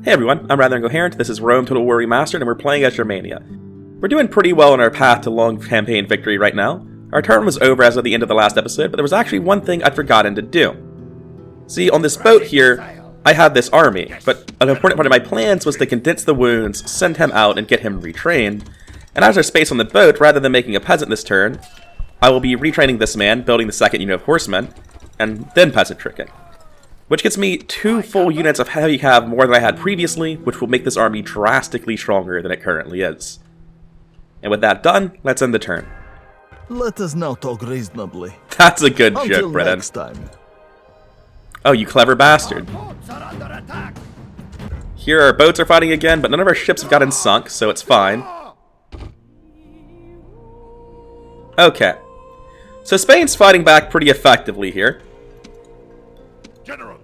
Hey everyone, I'm rather Incoherent, this is Rome Total War Remastered, and we're playing as Germania. We're doing pretty well on our path to long campaign victory right now. Our turn was over as of the end of the last episode, but there was actually one thing I'd forgotten to do. See, on this boat here, I had this army, but an important part of my plans was to condense the wounds, send him out, and get him retrained. And as there's space on the boat, rather than making a peasant this turn, I will be retraining this man, building the second unit of horsemen, and then peasant tricking. Which gets me 2 full units of heavy cav more than I had previously, which will make this army drastically stronger than it currently is. And with that done, let's end the turn. Let us now talk reasonably. That's a good Until joke, Brennan. next time. Oh, you clever bastard. Here our boats are fighting again, but none of our ships have gotten sunk, so it's fine. Okay. So Spain's fighting back pretty effectively here.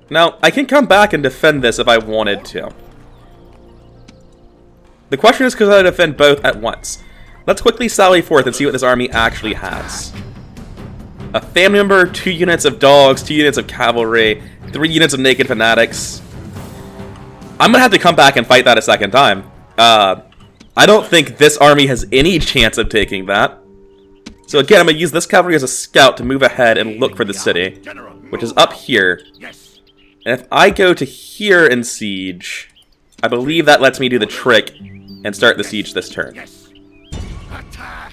Now, I can come back and defend this if I wanted to. The question is, could I defend both at once? Let's quickly sally forth and see what this army actually has. A family member, 2 units of dogs, 2 units of cavalry, 3 units of naked fanatics. I'm gonna have to come back and fight that a second time. I don't think this army has any chance of taking that. So again, I'm gonna use this cavalry as a scout to move ahead and look for the city, which is up here. And if I go to here and siege, I believe that lets me do the trick and start the siege this turn. I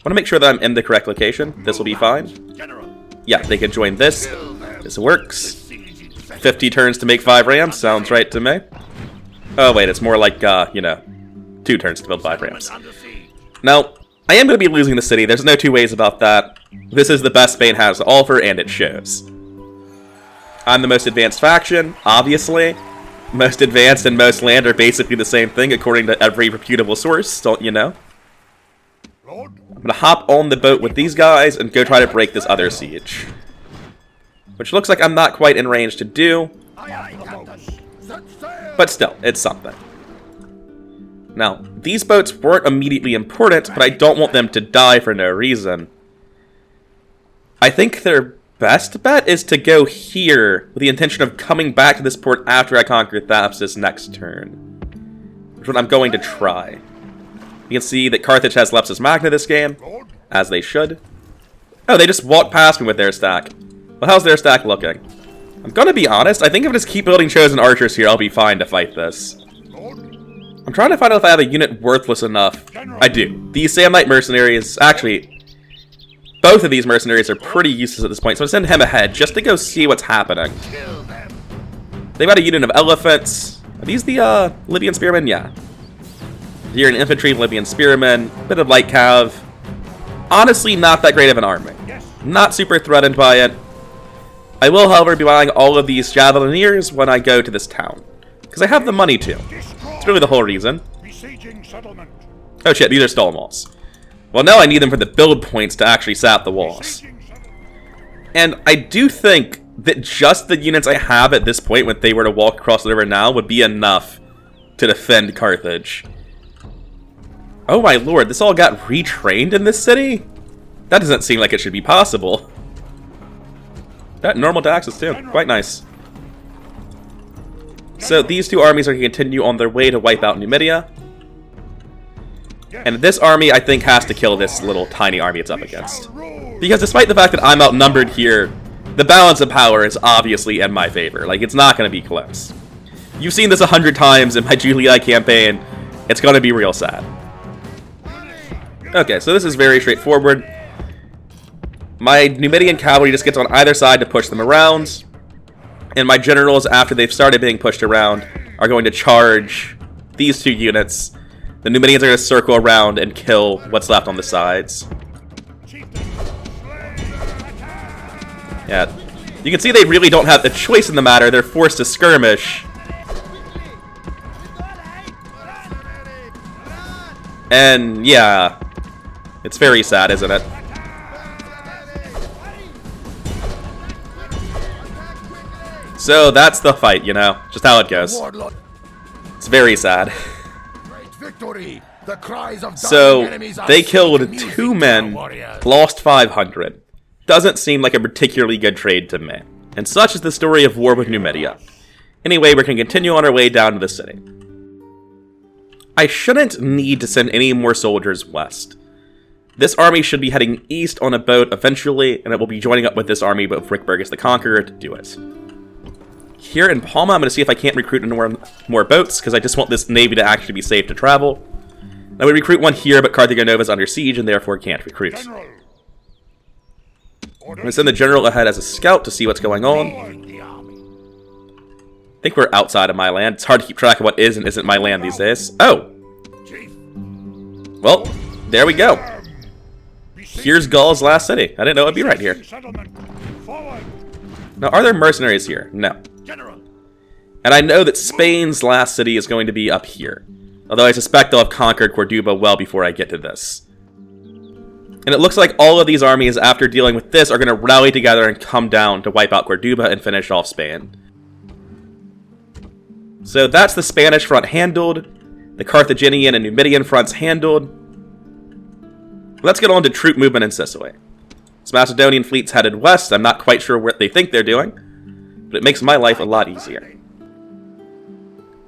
want to make sure that I'm in the correct location. This will be fine. Yeah, they can join this. This works. 50 turns to make 5 rams. Sounds right to me. Oh, wait, it's more like, 2 turns to build 5 rams. Now, I am going to be losing the city. There's no 2 ways about that. This is the best Spain has to offer, and it shows. I'm the most advanced faction, obviously. Most advanced and most land are basically the same thing, according to every reputable source, don't you know? I'm gonna hop on the boat with these guys and go try to break this other siege. Which looks like I'm not quite in range to do. But still, it's something. Now, these boats weren't immediately important, but I don't want them to die for no reason. I think their best bet is to go here with the intention of coming back to this port after I conquer Thapsus next turn. Which is what I'm going to try. You can see that Carthage has Lepsis Magna this game, as they should. Oh, they just walked past me with their stack. Well, how's their stack looking? I'm gonna be honest, I think if I just keep building chosen archers here, I'll be fine to fight this. I'm trying to find out if I have a unit worthless enough. I do. These Samnite mercenaries, actually, both of these mercenaries are pretty useless at this point, so I'm going to send him ahead just to go see what's happening. They've got a unit of elephants. Are these the Libyan spearmen? Yeah. You're an infantry, Libyan spearmen, bit of light cav. Honestly, not that great of an army. Not super threatened by it. I will, however, be buying all of these javelineers when I go to this town, because I have the money to. It's really the whole reason. Oh shit, these are stone walls. Well, now I need them for the build points to actually sap the walls. And I do think that just the units I have at this point, when they were to walk across the river now, would be enough to defend Carthage. Oh my lord, this all got retrained in this city? That doesn't seem like it should be possible. That normal taxes too, quite nice. So these 2 armies are going to continue on their way to wipe out Numidia. And this army, I think, has to kill this little tiny army it's up against. Because despite the fact that I'm outnumbered here, the balance of power is obviously in my favor. Like, it's not going to be close. You've seen this 100 times in my Julii campaign. It's going to be real sad. Okay, so this is very straightforward. My Numidian cavalry just gets on either side to push them around. And my generals, after they've started being pushed around, are going to charge these 2 units. The Numidians are going to circle around and kill what's left on the sides. Yeah, you can see they really don't have a choice in the matter. They're forced to skirmish. And yeah, it's very sad, isn't it? So that's the fight, you know, just how it goes. It's very sad. So, they killed 2 men, lost 500. Doesn't seem like a particularly good trade to me. And such is the story of war with Numidia. Anyway, we're going to continue on our way down to the city. I shouldn't need to send any more soldiers west. This army should be heading east on a boat eventually, and it will be joining up with this army of Rickburgus the Conqueror to do it. Here in Palma, I'm going to see if I can't recruit more boats, because I just want this navy to actually be safe to travel. Now we recruit one here, but Carthago Nova is under siege and therefore can't recruit. I'm going to send the general ahead as a scout to see what's going on. I think we're outside of my land. It's hard to keep track of what is and isn't my land these days. Oh! Well, there we go. Here's Gaul's last city. I didn't know it'd be right here. Now, are there mercenaries here? No. And I know that Spain's last city is going to be up here. Although I suspect they'll have conquered Cordoba well before I get to this. And it looks like all of these armies, after dealing with this, are going to rally together and come down to wipe out Cordoba and finish off Spain. So that's the Spanish front handled. The Carthaginian and Numidian fronts handled. Let's get on to troop movement in Sicily. This Macedonian fleet's headed west. I'm not quite sure what they think they're doing, but it makes my life a lot easier.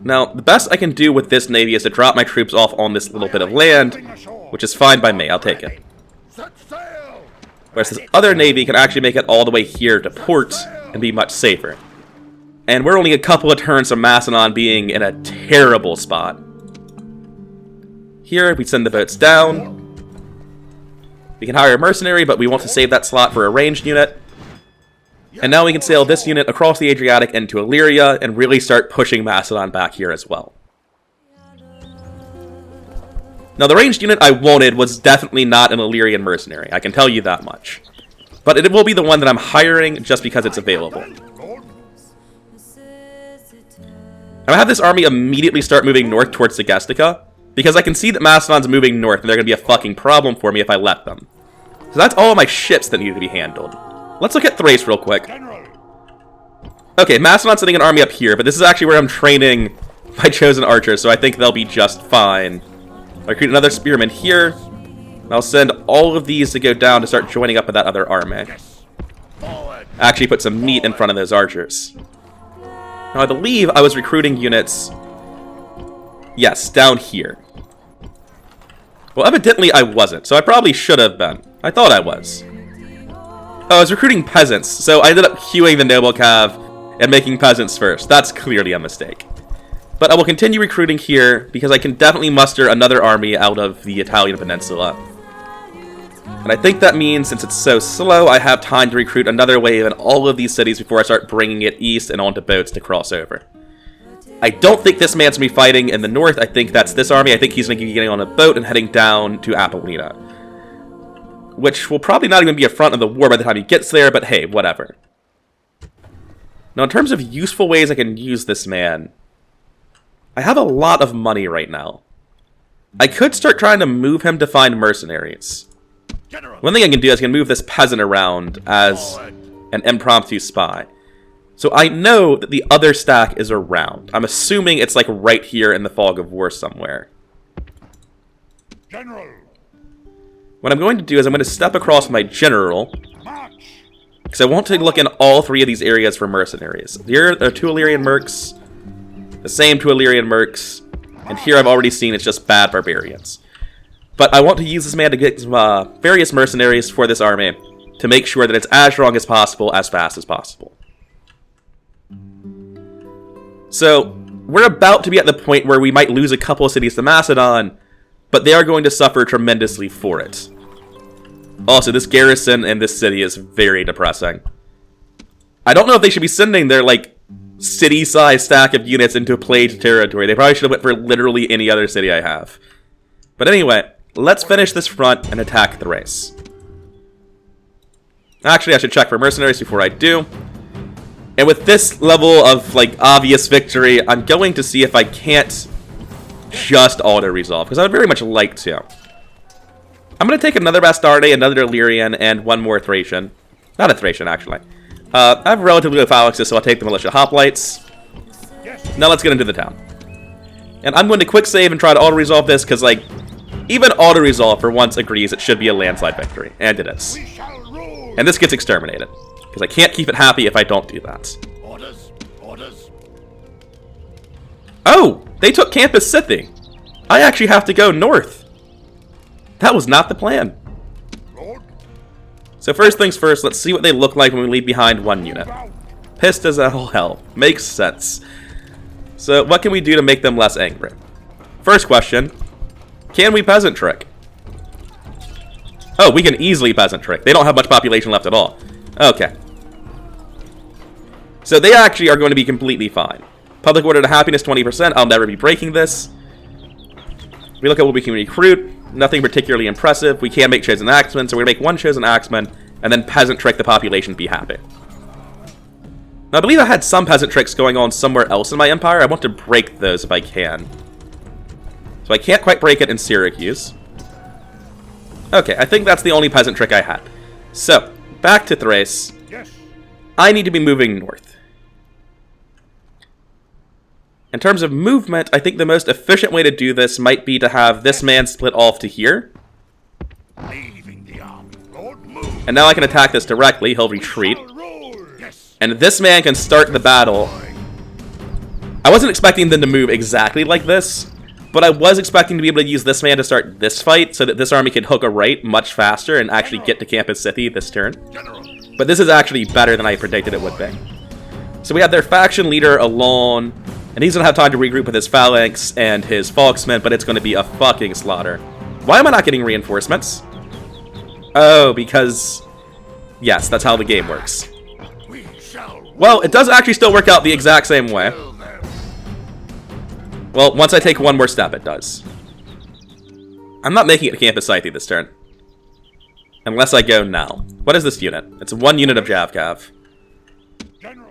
Now, the best I can do with this navy is to drop my troops off on this little bit of land, which is fine by me. I'll take it. Whereas this other navy can actually make it all the way here to port and be much safer. And we're only a couple of turns from Macedon being in a terrible spot. Here, we send the boats down. We can hire a mercenary, but we want to save that slot for a ranged unit. And now we can sail this unit across the Adriatic into Illyria and really start pushing Macedon back here as well. Now, the ranged unit I wanted was definitely not an Illyrian mercenary, I can tell you that much. But it will be the one that I'm hiring just because it's available. I'm going to have this army immediately start moving north towards Segestica, because I can see that Macedon's moving north and they're going to be a fucking problem for me if I let them. So that's all of my ships that need to be handled. Let's look at Thrace real quick. Okay, Macedon's sending an army up here, but this is actually where I'm training my chosen archers, so I think they'll be just fine. I'll recruit another spearman here. I'll send all of these to go down to start joining up with that other army. Actually put some meat in front of those archers. Now, I believe I was recruiting units... Yes, down here. Well, evidently I wasn't, so I probably should have been. I thought I was. Oh, I was recruiting peasants, so I ended up queuing the noble cav and making peasants first. That's clearly a mistake. But I will continue recruiting here, because I can definitely muster another army out of the Italian peninsula. And I think that means, since it's so slow, I have time to recruit another wave in all of these cities before I start bringing it east and onto boats to cross over. I don't think this man's going to be fighting in the north. I think that's this army. I think he's going to be getting on a boat and heading down to Apollina. Which will probably not even be a front of the war by the time he gets there, but hey, whatever. Now, in terms of useful ways I can use this man, I have a lot of money right now. I could start trying to move him to find mercenaries. One thing I can do is I can move this peasant around as an impromptu spy. So I know that the other stack is around. I'm assuming it's like right here in the fog of war somewhere. What I'm going to do is I'm going to step across my general, because I want to look in all three of these areas for mercenaries. Here are 2 Illyrian mercs, the same 2 Illyrian mercs, and here I've already seen it's just bad barbarians. But I want to use this man to get some, various mercenaries for this army to make sure that it's as strong as possible, as fast as possible. So, we're about to be at the point where we might lose a couple of cities to Macedon, but they are going to suffer tremendously for it. Also, this garrison in this city is very depressing. I don't know if they should be sending their, like, city-sized stack of units into plagued territory. They probably should have went for literally any other city I have. But anyway, let's finish this front and attack Thrace. Actually, I should check for mercenaries before I do. And with this level of, like, obvious victory, I'm going to see if I can't just auto-resolve, because I would very much like to. I'm going to take another Bastarde, another Illyrian, and one more Thracian. Not a Thracian, actually. I have relatively low phalanxes, so I'll take the Militia Hoplites. Now let's get into the town. And I'm going to quick save and try to auto-resolve this, because, like, even auto-resolve for once agrees it should be a landslide victory. And it is. And this gets exterminated, because I can't keep it happy if I don't do that. They took Campus City. I actually have to go north. That was not the plan. So first things first, let's see what they look like when we leave behind one unit. Pissed as all hell. Makes sense. So what can we do to make them less angry? First question, can we peasant trick? Oh, we can easily peasant trick. They don't have much population left at all. Okay. So they actually are going to be completely fine. Public order to happiness, 20%. I'll never be breaking this. We look at what we can recruit. Nothing particularly impressive. We can make chosen axemen, so we're going to make one chosen axeman, and then peasant trick the population, be happy. Now, I believe I had some peasant tricks going on somewhere else in my empire. I want to break those if I can. So I can't quite break it in Syracuse. Okay, I think that's the only peasant trick I had. So, back to Thrace. Yes. I need to be moving north. In terms of movement, I think the most efficient way to do this might be to have this man split off to here. Leaving the army. Lord, move. And now I can attack this directly. He'll retreat. Yes. And this man can start the battle. I wasn't expecting them to move exactly like this, but I was expecting to be able to use this man to start this fight so that this army could hook a right much faster and actually get to Campus City this turn. General. But this is actually better than I predicted it would be. So we have their faction leader alone, and he's going to have time to regroup with his phalanx and his Falksmen, but it's going to be a fucking slaughter. Why am I not getting reinforcements? Oh, because... yes, that's how the game works. We shall Well, it does actually still work out the exact same way. kill them. Well, once I take one more step, it does. I'm not making it to Campus Scythe this turn. Unless I go now. What is this unit? It's one unit of Javcav. General.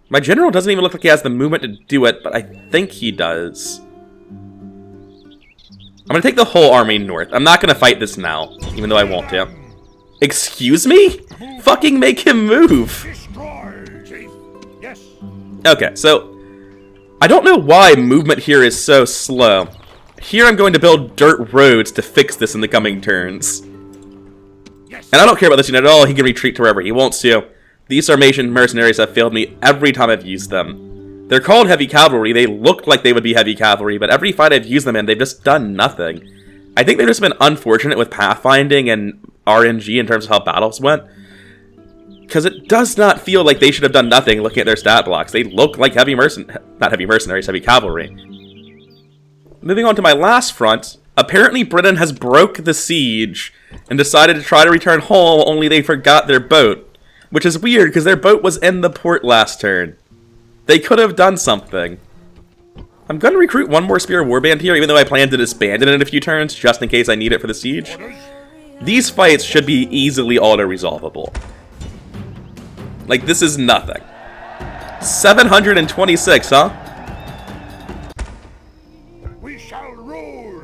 My general doesn't even look like he has the movement to do it, but I think he does. I'm going to take the whole army north. I'm not going to fight this now, even though I want to. Excuse me? Fucking make him move! Destroy, Chief. Yes. Okay, so... I don't know why movement here is so slow. Here I'm going to build dirt roads to fix this in the coming turns. Yes. And I don't care about this unit at all. He can retreat to wherever he wants to. These Sarmatian mercenaries have failed me every time I've used them. They're called heavy cavalry. They look like they would be heavy cavalry, but every fight I've used them in, they've just done nothing. I think they've just been unfortunate with pathfinding and RNG in terms of how battles went. Because it does not feel like they should have done nothing looking at their stat blocks. They look like heavy mercenaries, heavy cavalry. Moving on to my last front, apparently Britain has broke the siege and decided to try to return home, only they forgot their boat. Which is weird, because their boat was in the port last turn. They could have done something. I'm going to recruit one more Spear Warband here, even though I plan to disband it in a few turns, just in case I need it for the siege. These fights should be easily auto-resolvable. Like, this is nothing. 726, huh? We shall rule.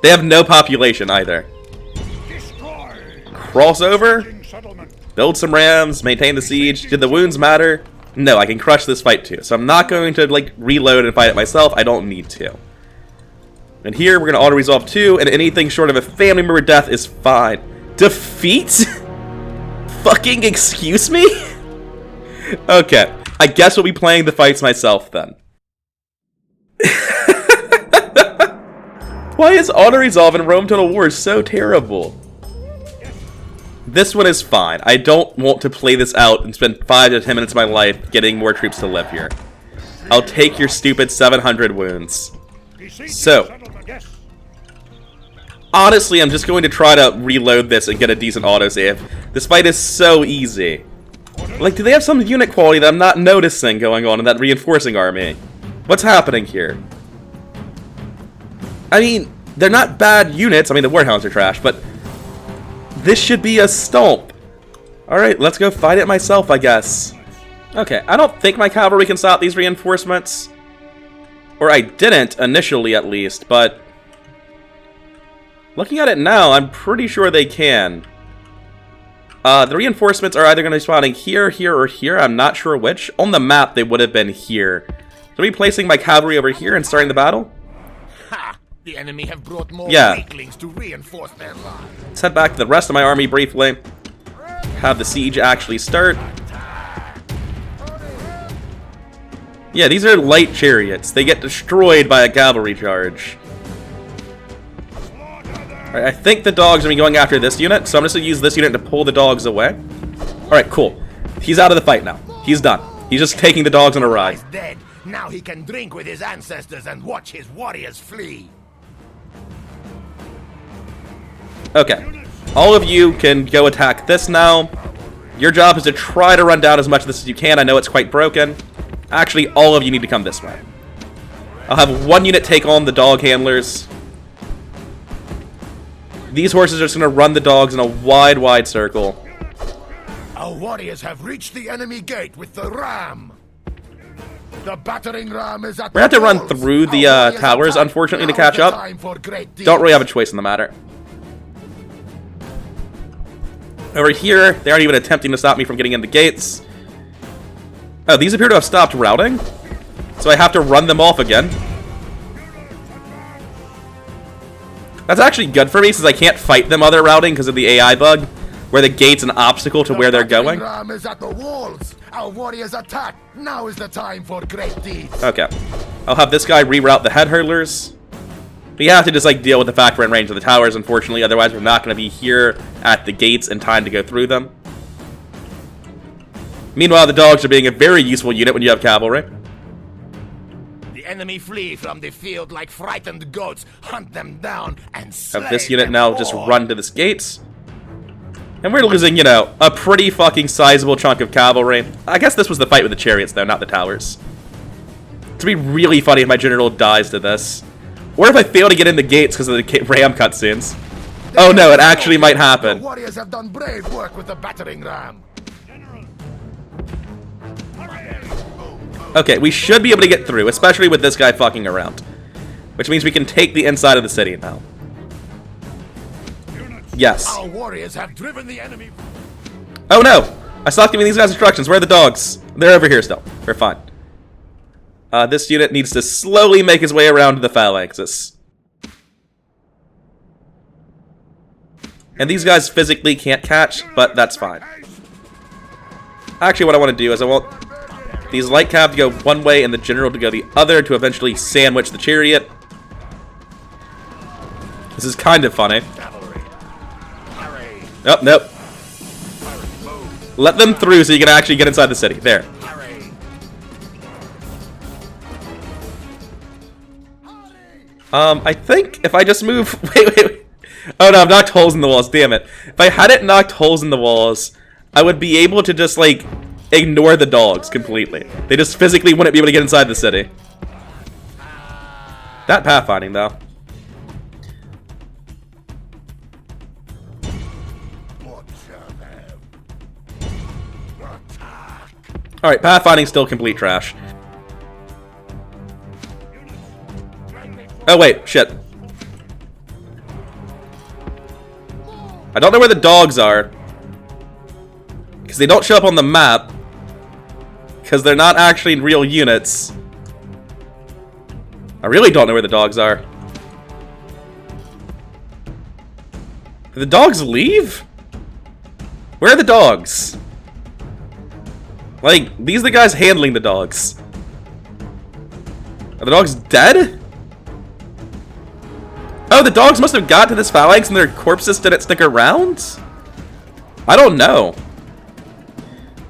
They have no population either. Destroy. Crossover? Settlement. Build some rams, maintain the siege. Did the wounds matter? No, I can crush this fight too. So I'm not going to, like, reload and fight it myself. I don't need to. And here, we're going to auto-resolve too, and anything short of a family member death is fine. Defeat? Fucking excuse me? Okay, I guess we'll be playing the fights myself then. Why is auto-resolve in Rome Total War so terrible? This one is fine. I don't want to play this out and spend 5 to 10 minutes of my life getting more troops to live here. I'll take your stupid 700 wounds. So, Yes. honestly, I'm just going to try to reload this and get a decent autosave. This fight is so easy. Like, do they have some unit quality that I'm not noticing going on in that reinforcing army? What's happening here? I mean, they're not bad units. I mean, the Warhounds are trash, but this should be a stomp. Alright, let's go fight it myself, I guess. Okay, I don't think my cavalry can stop these reinforcements. Or I didn't, initially at least, but looking at it now, I'm pretty sure they can. The reinforcements are either going to be spawning here, here, or here. I'm not sure which. On the map, they would have been here. So are we placing my cavalry over here and starting the battle? Ha! The enemy have brought more Yeah. weaklings to reinforce their line. Let's head back to the rest of my army briefly. Have the siege actually start. Yeah, these are light chariots. They get destroyed by a cavalry charge. Alright, I think the dogs are going after this unit, so I'm just going to use this unit to pull the dogs away. Alright, cool. He's out of the fight now. He's done. He's just taking the dogs on a ride. He's dead. Now he can drink with his ancestors and watch his warriors flee. Okay. All of you can go attack this now. Your job is to try to run down as much of this as you can. I know it's quite broken. Actually, all of you need to come this way. I'll have one unit take on the dog handlers. These horses are just going to run the dogs in a wide, wide circle. Our warriors have reached the enemy gate with the ram. The battering ram is at We're going to have to run walls. through the Our warriors towers, attack. unfortunately, to Now is catch the up. time for great deeds. Don't really have a choice in the matter. Over here, they aren't even attempting to stop me from getting in the gates. Oh, these appear to have stopped routing. So I have to run them off again. That's actually good for me, since I can't fight them while they're routing because of the AI bug, where the gate's an obstacle to where they're going. The battering ram is at the walls. Our warriors attack. Now is the time for great deeds. Okay. I'll have this guy reroute the head hurdlers. We have to just, like, deal with the fact we're in range of the towers, unfortunately. Otherwise, we're not going to be here at the gates in time to go through them. Meanwhile, the dogs are being a very useful unit when you have cavalry. The enemy flee from the field like frightened goats. Hunt them down and slay Have this unit them now just all. run to this gates. And we're losing, you know, a pretty fucking sizable chunk of cavalry. I guess this was the fight with the chariots, though, not the towers. It'd be really funny if my general dies to this. Or if I fail to get in the gates because of the ram cutscenes. Oh no, it actually might happen. The warriors have done brave work with the battering ram. Okay, we should be able to get through, especially with this guy fucking around. Which means we can take the inside of the city now. Yes. Our warriors have driven the enemy. Oh no! I stopped giving these guys instructions. Where are the dogs? They're over here still. We're fine. This unit needs to slowly make his way around to the phalanxes. And these guys physically can't catch, but that's fine. Actually, what I want to do is I want these light cav to go one way and the general to go the other to eventually sandwich the chariot. This is kind of funny. Oh, nope. Let them through so you can actually get inside the city. There. I think if I just move... Wait. Oh no, I've knocked holes in the walls, damn it. If I hadn't knocked holes in the walls, I would be able to just, like, ignore the dogs completely. They just physically wouldn't be able to get inside the city. That pathfinding, though. Alright, pathfinding's still complete trash. Oh wait, shit. I don't know where the dogs are. Because they don't show up on the map. Because they're not actually real units. I really don't know where the dogs are. Did the dogs leave? Where are the dogs? Like, these are the guys handling the dogs. Are the dogs dead? Oh, the dogs must have got to this phalanx and their corpses didn't stick around? I don't know.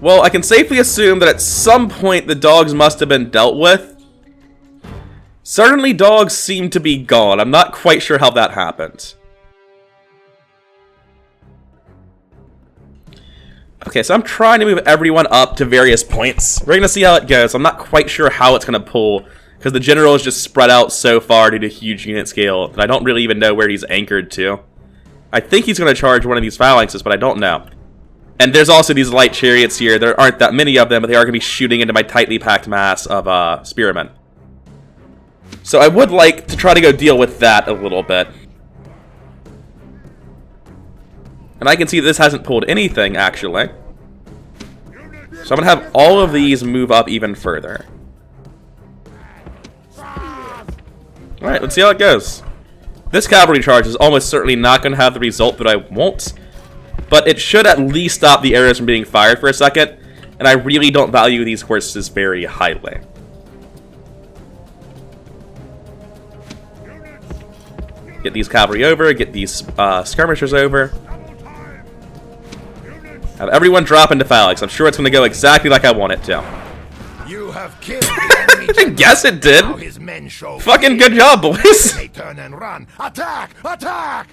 Well, I can safely assume that at some point the dogs must have been dealt with. Certainly dogs seem to be gone. I'm not quite sure how that happened. Okay, so I'm trying to move everyone up to various points. We're going to see how it goes. I'm not quite sure how it's going to pull, because the general is just spread out so far due to huge unit scale that I don't really even know where he's anchored to. I think he's going to charge one of these phalanxes, but I don't know. And there's also these light chariots here. There aren't that many of them, but they are going to be shooting into my tightly packed mass of spearmen. So I would like to try to go deal with that a little bit. And I can see this hasn't pulled anything, actually. So I'm going to have all of these move up even further. Alright, let's see how it goes. This cavalry charge is almost certainly not going to have the result that I want. But it should at least stop the arrows from being fired for a second. And I really don't value these horses very highly. Get these cavalry over, get these skirmishers over. Have everyone drop into phalanx. I'm sure it's going to go exactly like I want it to. You have killed the enemy I general. guess it did. Now his men show Fucking good job, boys. They turn and run. Attack! Attack!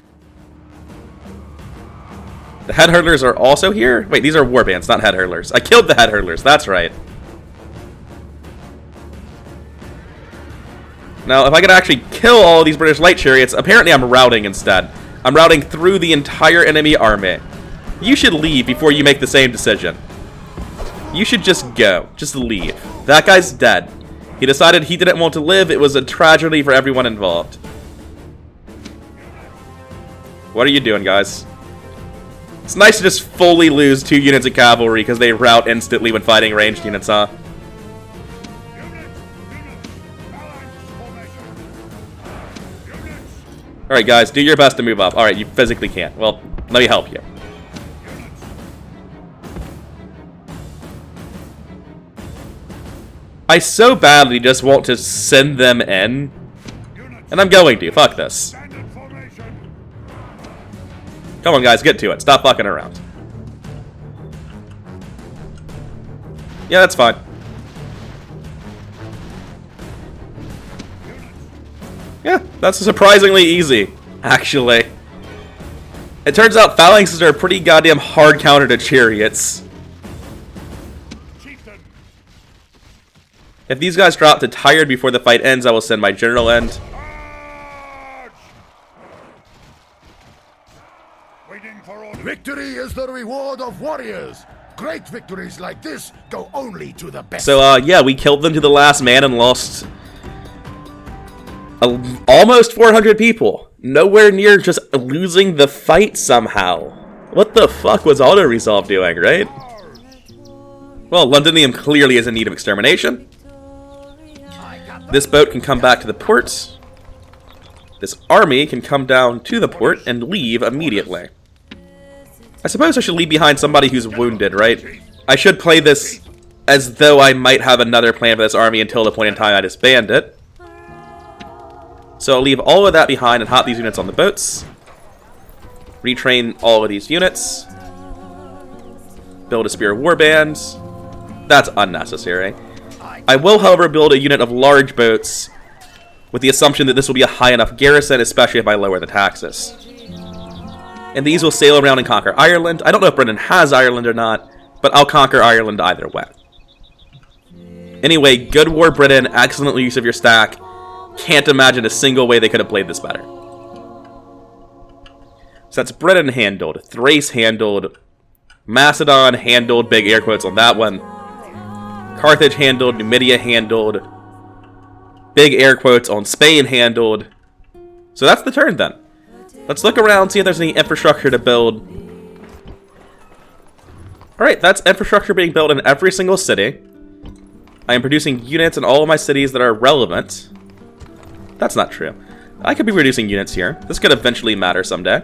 The head hurlers are also here? Wait, these are warbands, not head hurlers. I killed the head hurlers, that's right. Now, if I could actually kill all of these British light chariots, apparently I'm routing instead. I'm routing through the entire enemy army. You should leave before you make the same decision. You should just go. Just leave. That guy's dead. He decided he didn't want to live. It was a tragedy for everyone involved. What are you doing, guys? It's nice to just fully lose 2 units of cavalry because they rout instantly when fighting ranged units, huh? Alright guys, do your best to move up. Alright, you physically can't. Well, let me help you. I so badly just want to send them in. And I'm going to. Fuck this. Come on, guys, get to it. Stop fucking around. Yeah, that's fine. Yeah, that's surprisingly easy, actually. It turns out phalanxes are a pretty goddamn hard counter to chariots. If these guys drop to tired before the fight ends, I will send my general in. Victory is the reward of warriors. Great victories like this go only to the best. So, yeah, we killed them to the last man and lost almost 400 people. Nowhere near just losing the fight somehow. What the fuck was auto-resolve doing, right? Well, Londinium clearly is in need of extermination. This boat can come back to the port. This army can come down to the port and leave immediately. I suppose I should leave behind somebody who's wounded, right? I should play this as though I might have another plan for this army until the point in time I disband it. So I'll leave all of that behind and hop these units on the boats. Retrain all of these units. Build a spear warband. That's unnecessary. I will, however, build a unit of large boats with the assumption that this will be a high enough garrison, especially if I lower the taxes. And these will sail around and conquer Ireland. I don't know if Britain has Ireland or not, but I'll conquer Ireland either way. Anyway, good war, Britain. Excellent use of your stack. Can't imagine a single way they could have played this better. So that's Britain handled. Thrace handled. Macedon handled. Big air quotes on that one. Carthage handled. Numidia handled. Big air quotes on Spain handled. So that's the turn then. Let's look around, see if there's any infrastructure to build. Alright, that's infrastructure being built in every single city. I am producing units in all of my cities that are relevant. That's not true. I could be reducing units here. This could eventually matter someday.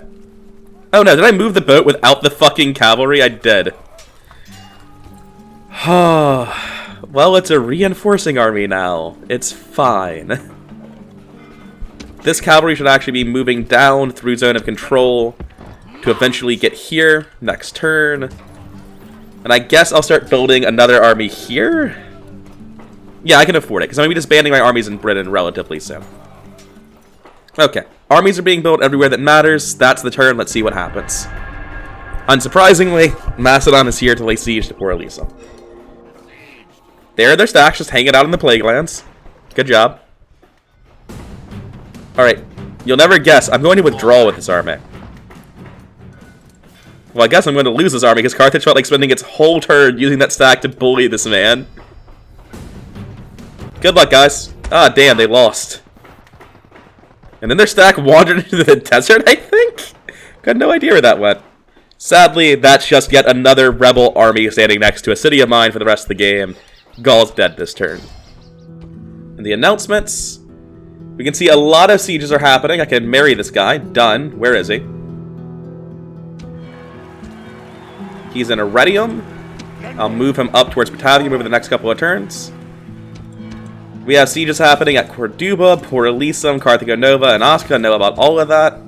Oh no, did I move the boat without the fucking cavalry? I did. Well, it's a reinforcing army now. It's fine. This cavalry should actually be moving down through zone of control to eventually get here next turn. And I guess I'll start building another army here? Yeah, I can afford it, because I'm going to be disbanding my armies in Britain relatively soon. Okay, armies are being built everywhere that matters. That's the turn. Let's see what happens. Unsurprisingly, Macedon is here to lay siege to Port Elisa. There are their stacks just hanging out in the plague lands. Good job. Alright, you'll never guess, I'm going to withdraw with this army. Well, I guess I'm going to lose this army because Carthage felt like spending its whole turn using that stack to bully this man. Good luck, guys. Ah, damn, they lost. And then their stack wandered into the desert, I think? Got no idea where that went. Sadly, that's just yet another rebel army standing next to a city of mine for the rest of the game. Gaul's dead this turn. And the announcements... We can see a lot of sieges are happening. I can marry this guy. Done. Where is he? He's in Iridium. I'll move him up towards Batavium over the next couple of turns. We have sieges happening at Corduba, Portalisum, Carthago Nova, and Osca. I know about all of that.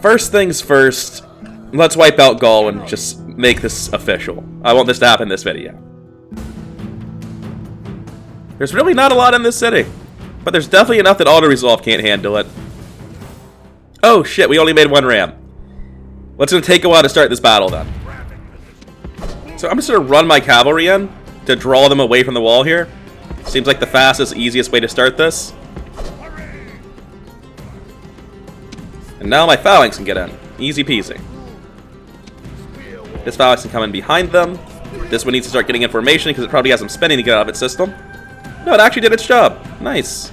First things first, let's wipe out Gaul and just make this official. I want this to happen in this video. There's really not a lot in this city, but there's definitely enough that auto-resolve can't handle it. Oh shit, we only made one ram. Well, it's going to take a while to start this battle then. So I'm just going to run my cavalry in to draw them away from the wall here. Seems like the fastest, easiest way to start this. And now my phalanx can get in. Easy peasy. This phalanx can come in behind them. This one needs to start getting information because it probably has some spinning to get out of its system. No, it actually did its job. Nice.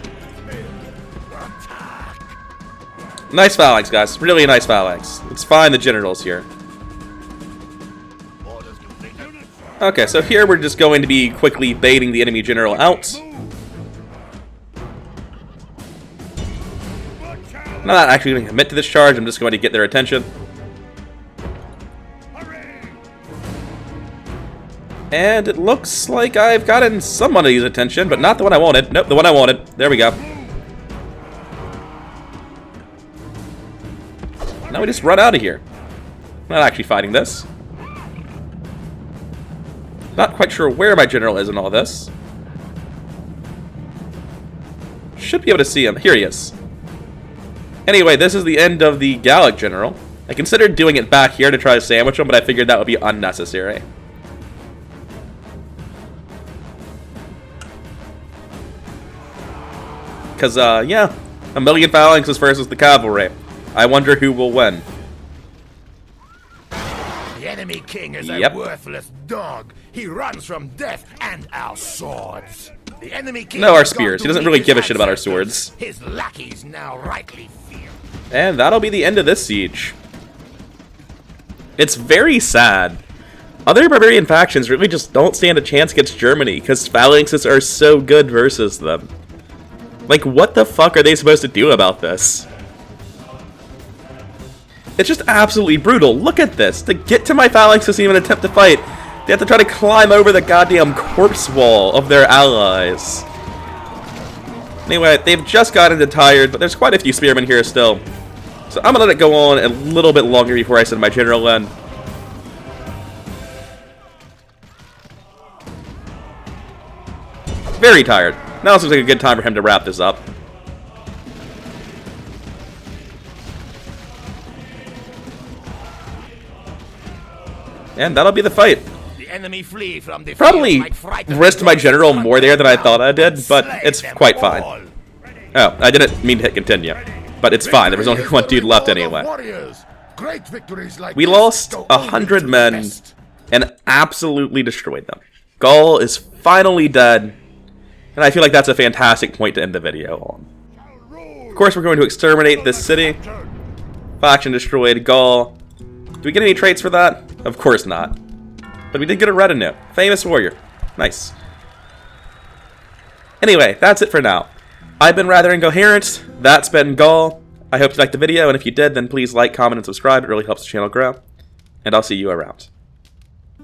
Nice phalanx, guys. Really nice phalanx. Let's find the generals here. Okay, so here we're just going to be quickly baiting the enemy general out. I'm not actually going to commit to this charge, I'm just going to get their attention. And it looks like I've gotten somebody's attention, but not the one I wanted. Nope, the one I wanted. There we go. Now we just run out of here. I'm not actually fighting this. Not quite sure where my general is in all this. Should be able to see him. Here he is. Anyway, this is the end of the Gallic general. I considered doing it back here to try to sandwich him, but I figured that would be unnecessary. Because, yeah, 1,000,000 phalanxes versus the cavalry. I wonder who will win. The enemy king is a worthless dog. He runs from death and our swords. The enemy king no, our spears. He doesn't really give a shit about our swords. His lackeys now rightly fear. And that'll be the end of this siege. It's very sad. Other barbarian factions really just don't stand a chance against Germany because phalanxes are so good versus them. Like, what the fuck are they supposed to do about this? It's just absolutely brutal. Look at this. To get to my phalanxes and even attempt to fight, they have to try to climb over the goddamn corpse wall of their allies. Anyway, they've just gotten tired, but there's quite a few spearmen here still. So I'm gonna let it go on a little bit longer before I send my general in. Very tired. Now seems like a good time for him to wrap this up. And that'll be the fight. The enemy flee from the Probably risked my general more there than I thought I did, but it's quite fine. Oh, I didn't mean to hit continue. But it's fine, there was only one dude left anyway. We lost 100 men and absolutely destroyed them. Gaul is finally dead, and I feel like that's a fantastic point to end the video on. Of course, we're going to exterminate this city. Faction destroyed, Gaul. Do we get any traits for that? Of course not. But we did get a retinue. Famous warrior. Nice. Anyway, that's it for now. I've been rather incoherent. That's been Gaul. I hope you liked the video, and if you did, then please like, comment, and subscribe. It really helps the channel grow. And I'll see you around.